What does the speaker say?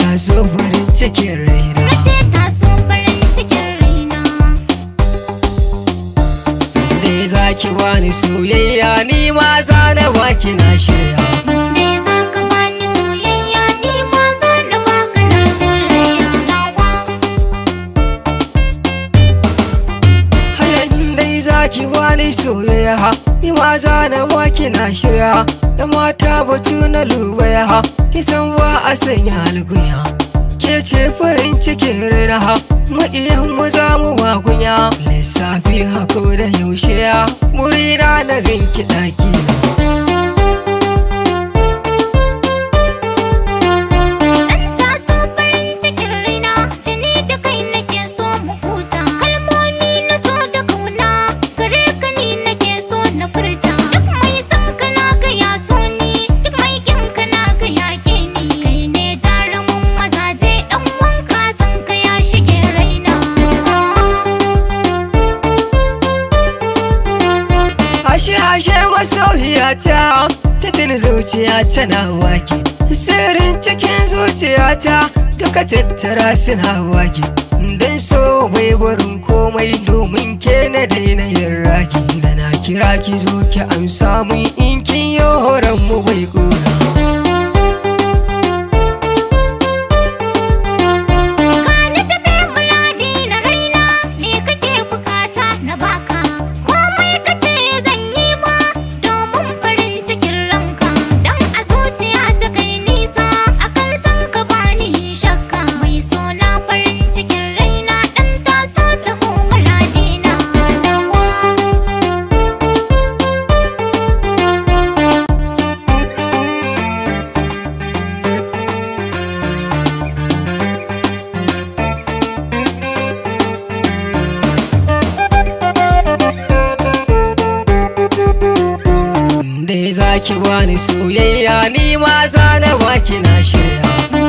taso farin cikin raina. nace taso farin cikin raina. Dai zaki bani soyayya ni ma zana baki na shirya. Dai zaka bani soyayya ni ma zan baka na shirya nawa. Hayan dai zaki bani soyayya ni ma zana baki na shirya. Da mata batu na lubaya kisan ba a sanya algunya. Ke ce farin cikin raina maƙiyan mu za mu wagunya. Lissafi hako da yaushe murina na ganki ɗaki na. Dan taso farin cikin raina da ni da kai nake so mu huta. Kalmomi na so da kauna gare ka ni nake so na furta. Duk mai son ka na ga ya so ni, duk mai kin ka na ga ya ke ni. Kai ne jarumin mazaje dan wanka san ka ya shige raina. Ashe masoyiyata ta tuni zuciya tana wake. Sirrin cikin zuciyata duka tattara suna wake. Dan so bai barin komai domin ke na daina yin raki. Da na kira ki zo ki amsa mun in kin yi horon mu bai ƙura. Gani tafe muradi na raina, me kake bukata na baka. Komai kace zan yi ma domin farin cikin ranka. Dan a zuciya ta kai nisa akan san ka bani shakka. Mai so na farin cikin raina dan taso taho muradi na nawa. Dai zaki bani soyayya ni ma zana baki na shirya.